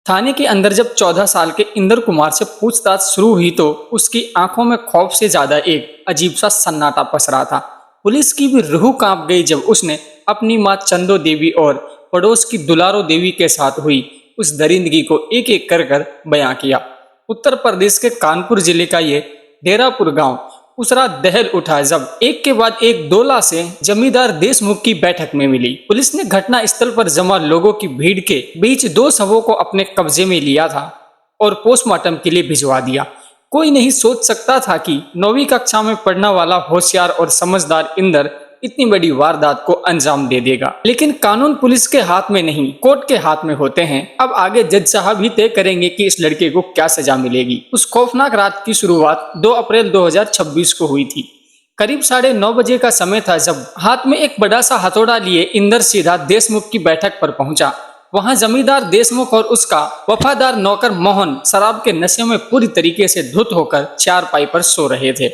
थाने के अंदर जब 14 साल के इंदर कुमार से पूछताछ शुरू हुई तो उसकी आंखों में खौफ से ज्यादा एक अजीब सा सन्नाटा पसरा था। पुलिस की भी रूह कांप गई जब उसने अपनी मां चंदो देवी और पड़ोस की दुलारो देवी के साथ हुई उस दरिंदगी को एक एक कर बयां किया। उत्तर प्रदेश के कानपुर जिले का ये डेरापुर गांव उस रात दहल उठा जब एक के बाद एक दो लाशें जमींदार देशमुख की बैठक में मिली। पुलिस ने घटना स्थल पर जमा लोगों की भीड़ के बीच दो शवों को अपने कब्जे में लिया था और पोस्टमार्टम के लिए भिजवा दिया। कोई नहीं सोच सकता था कि 9वीं कक्षा में पढ़ने वाला होशियार और समझदार इंदर इतनी बड़ी वारदात को अंजाम दे देगा। लेकिन कानून पुलिस के हाथ में नहीं, कोर्ट के हाथ में होते हैं। अब आगे जज साहब ही तय करेंगे कि इस लड़के को क्या सजा मिलेगी। उस खौफनाक रात की शुरुआत 2 अप्रैल 2026 को हुई थी। करीब 9:30 बजे का समय था जब हाथ में एक बड़ा सा हथौड़ा लिए इंदर सीधा देशमुख की बैठक पर पहुंचा। वहां जमींदार देशमुख और उसका वफादार नौकर मोहन शराब के नशे में पूरी तरीके से धुत होकर चारपाई पर सो रहे थे।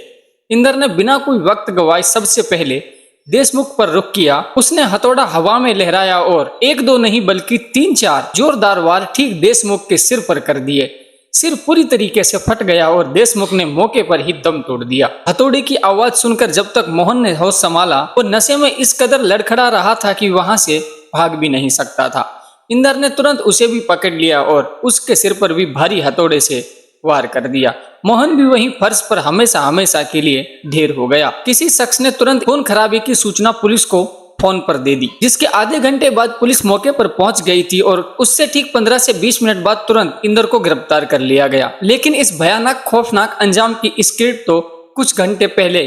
इंदर ने बिना कोई वक्त गवाए सबसे पहले देशमुख पर रुख किया। उसने हथौड़ा हवा में लहराया और एक दो नहीं बल्कि 3-4 जोरदार वार ठीक देशमुख के सिर पर कर दिए। सिर पूरी तरीके से फट गया और देशमुख ने मौके पर ही दम तोड़ दिया। हथौड़े की आवाज सुनकर जब तक मोहन ने होश संभाला वो नशे में इस कदर लड़खड़ा रहा था कि वहां से भाग भी नहीं सकता था। इंदर ने तुरंत उसे भी पकड़ लिया और उसके सिर पर भी भारी हथौड़े से वार कर दिया। मोहन भी वहीं फर्श पर हमेशा हमेशा के लिए ढेर हो गया। किसी शख्स ने तुरंत खून खराबे की सूचना पुलिस को फोन पर दे दी, जिसके आधे घंटे बाद पुलिस मौके पर पहुंच गई थी और उससे ठीक 15 से 20 मिनट बाद तुरंत इंदर को गिरफ्तार कर लिया गया। लेकिन इस भयानक खौफनाक अंजाम की स्क्रिप्ट तो कुछ घंटे पहले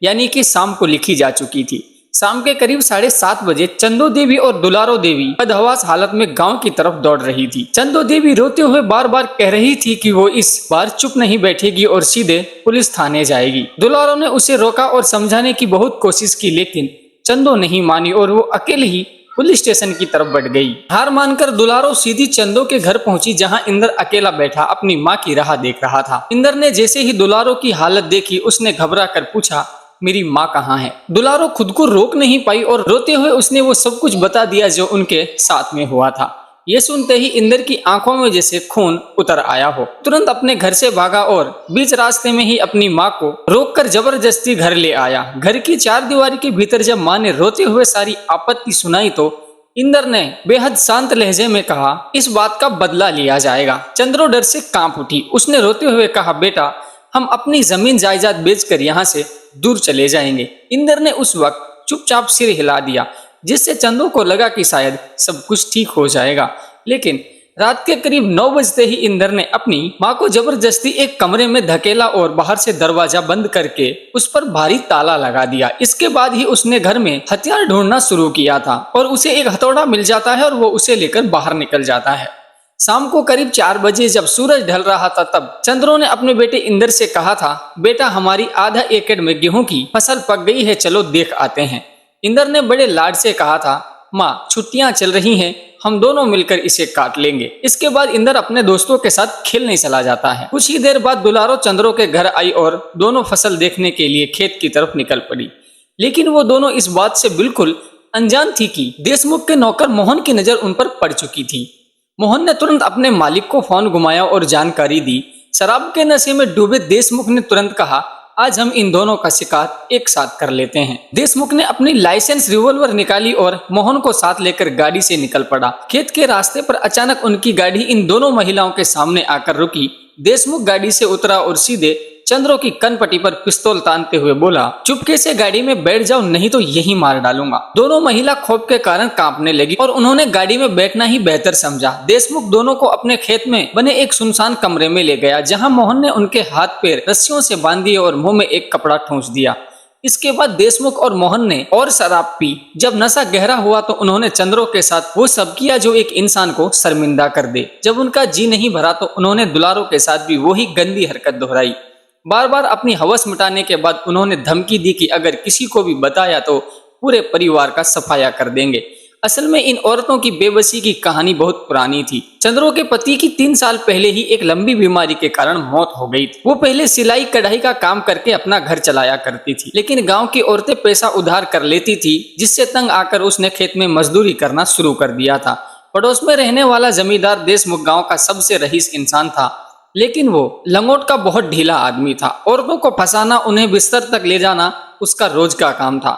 यानी कि शाम को लिखी जा चुकी थी। शाम के करीब 7:30 बजे चंदो देवी और दुलारो देवी बदहवास हालत में गांव की तरफ दौड़ रही थी। चंदो देवी रोते हुए बार बार कह रही थी कि वो इस बार चुप नहीं बैठेगी और सीधे पुलिस थाने जाएगी। दुलारो ने उसे रोका और समझाने की बहुत कोशिश की, लेकिन चंदो नहीं मानी और वो अकेले ही पुलिस स्टेशन की तरफ बढ़ गई। हार मानकर दुलारो सीधी चंदो के घर पहुंची जहां इंदर अकेला बैठा अपनी मां की राह देख रहा था। इंदर ने जैसे ही दुलारो की हालत देखी उसने घबरा कर पूछा, मेरी माँ कहाँ है? दुलारो खुद को रोक नहीं पाई और रोते हुए उसने वो सब कुछ बता दिया जो उनके साथ में हुआ था। ये सुनते ही इंदर की आंखों में जैसे खून उतर आया हो। तुरंत अपने घर से भागा और बीच रास्ते में ही अपनी माँ को रोककर जबरदस्ती घर ले आया। घर की 4 दीवारी के भीतर जब माँ ने रोते हुए सारी आपत्ति सुनाई तो इंदर ने बेहद शांत लहजे में कहा, इस बात का बदला लिया जाएगा। चंद्रो डर से कांप उठी। उसने रोते हुए कहा, बेटा हम अपनी जमीन जायदाद बेचकर यहाँ से दूर चले जाएंगे। इंदर ने उस वक्त चुपचाप सिर हिला दिया, जिससे चंदो को लगा कि शायद सब कुछ ठीक हो जाएगा। लेकिन रात के करीब 9 बजते ही इंदर ने अपनी माँ को जबरदस्ती एक कमरे में धकेला और बाहर से दरवाजा बंद करके उस पर भारी ताला लगा दिया। इसके बाद ही उसने घर में हथियार ढूंढना शुरू किया था और उसे एक हथौड़ा मिल जाता है और वो उसे लेकर बाहर निकल जाता है। शाम को करीब 4 बजे जब सूरज ढल रहा था तब चंद्रो ने अपने बेटे इंदर से कहा था, बेटा हमारी आधा एकड़ में गेहूं की फसल पक गई है, चलो देख आते हैं। इंदर ने बड़े लाड से कहा था, माँ छुट्टियां चल रही हैं, हम दोनों मिलकर इसे काट लेंगे। इसके बाद इंदर अपने दोस्तों के साथ खेलने चला जाता है। कुछ ही देर बाद दुलारो चंद्रो के घर आई और दोनों फसल देखने के लिए खेत की तरफ निकल पड़ी। लेकिन वो दोनों इस बात से बिल्कुल अनजान थी कि देशमुख के नौकर मोहन की नजर उन पर पड़ चुकी थी। मोहन ने तुरंत अपने मालिक को फोन घुमाया और जानकारी दी। शराब के नशे में डूबे देशमुख ने तुरंत कहा, आज हम इन दोनों का शिकार एक साथ कर लेते हैं। देशमुख ने अपनी लाइसेंस रिवॉल्वर निकाली और मोहन को साथ लेकर गाड़ी से निकल पड़ा। खेत के रास्ते पर अचानक उनकी गाड़ी इन दोनों महिलाओं के सामने आकर रुकी। देशमुख गाड़ी से उतरा और सीधे चंद्रो की कनपट्टी पर पिस्तौल तानते हुए बोला, चुपके से गाड़ी में बैठ जाओ नहीं तो यही मार डालूंगा। दोनों महिला खौफ के कारण कांपने लगी और उन्होंने गाड़ी में बैठना ही बेहतर समझा। देशमुख दोनों को अपने खेत में बने एक सुनसान कमरे में ले गया, जहां मोहन ने उनके हाथ पैर रस्सियों से बांध दिए और मुंह में एक कपड़ा ठूंस दिया। इसके बाद देशमुख और मोहन ने और शराब पी। जब नशा गहरा हुआ तो उन्होंने चंद्रो के साथ वो सब किया जो एक इंसान को शर्मिंदा कर दे। जब उनका जी नहीं भरा तो उन्होंने दुलारो के साथ भी वही गंदी हरकत दोहराई। बार बार अपनी हवस मिटाने के बाद उन्होंने धमकी दी कि अगर किसी को भी बताया तो पूरे परिवार का सफाया कर देंगे। असल में इन औरतों की बेबसी की कहानी बहुत पुरानी थी। चंद्रो के पति की 3 साल पहले ही एक लंबी बीमारी के कारण मौत हो गई थी। वो पहले सिलाई कढ़ाई का काम करके अपना घर चलाया करती थी, लेकिन गांव की औरतें पैसा उधार कर लेती थी, जिससे तंग आकर उसने खेत में मजदूरी करना शुरू कर दिया था। पड़ोस में रहने वाला जमींदार देशमुख गांव का सबसे रईस इंसान था, लेकिन वो लंगोट का बहुत ढीला आदमी था। औरतों को फंसाना, उन्हें बिस्तर तक ले जाना उसका रोज का काम था।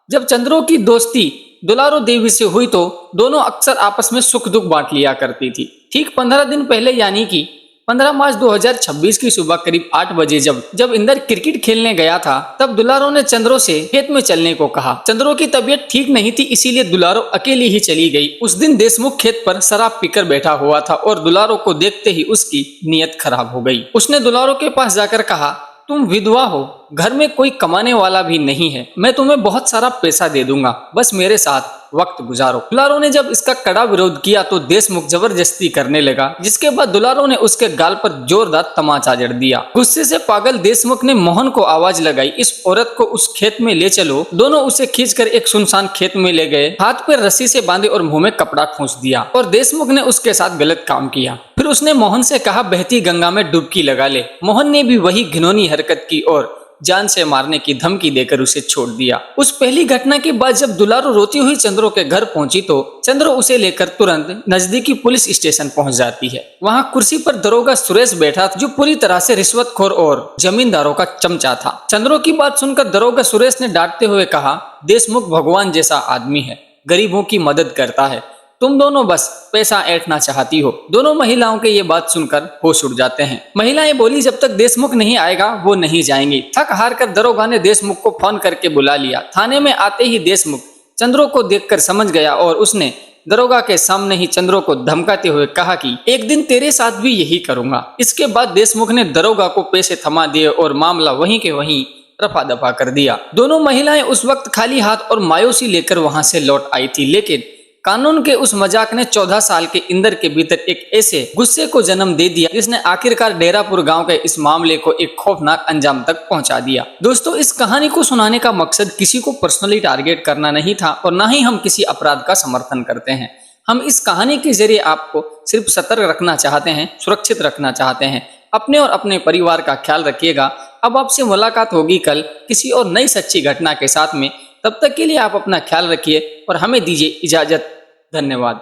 जब चंद्रो की दोस्ती दुलारो देवी से हुई तो दोनों अक्सर आपस में सुख दुख बांट लिया करती थी। ठीक 15 दिन पहले यानी कि 15 मार्च 2026 की सुबह करीब 8 बजे जब इंदर क्रिकेट खेलने गया था, तब दुलारो ने चंद्रो से खेत में चलने को कहा। चंद्रो की तबीयत ठीक नहीं थी, इसीलिए दुलारो अकेली ही चली गई। उस दिन देशमुख खेत पर शराब पीकर बैठा हुआ था और दुलारो को देखते ही उसकी नीयत खराब हो गई। उसने दुलारो के पास जाकर कहा, तुम विधवा हो, घर में कोई कमाने वाला भी नहीं है, मैं तुम्हें बहुत सारा पैसा दे दूंगा, बस मेरे साथ वक्त गुजारो। दुलारो ने जब इसका कड़ा विरोध किया तो देशमुख जबरदस्ती करने लगा, जिसके बाद दुलारो ने उसके गाल पर जोरदार तमाचा जड़ दिया। गुस्से से पागल देशमुख ने मोहन को आवाज लगाई, इस औरत को उस खेत में ले चलो। दोनों उसे खींचकर एक सुनसान खेत में ले गए, हाथ पर रस्सी से बांधे और मुंह में कपड़ा ठूंस दिया, और देशमुख ने उसके साथ गलत काम किया। फिर उसने मोहन से कहा, बहती गंगा में डुबकी लगा ले। मोहन ने भी वही घिनौनी हरकत की और जान से मारने की धमकी देकर उसे छोड़ दिया। उस पहली घटना के बाद जब दुलारो रोती हुई चंद्रो के घर पहुंची तो चंद्रो उसे लेकर तुरंत नजदीकी पुलिस स्टेशन पहुंच जाती है। वहां कुर्सी पर दरोगा सुरेश बैठा था, जो पूरी तरह से रिश्वतखोर और जमींदारों का चमचा था। चंद्रो की बात सुनकर दरोगा सुरेश ने डांटते हुए कहा, देशमुख भगवान जैसा आदमी है, गरीबों की मदद करता है, तुम दोनों बस पैसा ऐंठना चाहती हो। दोनों महिलाओं के ये बात सुनकर होश उड़ जाते हैं। महिलाएं बोली, जब तक देशमुख नहीं आएगा वो नहीं जाएंगी। थक हार कर दरोगा ने देशमुख को फोन करके बुला लिया। थाने में आते ही देशमुख चंद्रो को देखकर समझ गया और उसने दरोगा के सामने ही चंद्रो को धमकाते हुए कहा कि एक दिन तेरे साथ भी यही करूंगा। इसके बाद देशमुख ने दरोगा को पैसे थमा दिए और मामला वहीं के वहीं रफा दफा कर दिया। दोनों महिलाएं उस वक्त खाली हाथ और मायूसी लेकर वहां से लौट आई थी, लेकिन कानून के उस मजाक ने 14 साल के इंदर के भीतर एक ऐसे गुस्से को जन्म दे दिया, जिसने आखिरकार डेरापुर गांव के इस मामले को एक खौफनाक अंजाम तक पहुंचा दिया। दोस्तों, इस कहानी को सुनाने का मकसद किसी को पर्सनली टारगेट करना नहीं था और ना ही हम किसी अपराध का समर्थन करते हैं। हम इस कहानी के जरिए आपको सिर्फ सतर्क रखना चाहते हैं, सुरक्षित रखना चाहते हैं। अपने और अपने परिवार का ख्याल रखिएगा। अब आपसे मुलाकात होगी कल किसी और नई सच्ची घटना के साथ में। तब तक के लिए आप अपना ख्याल रखिए और हमें दीजिए इजाजत। धन्यवाद।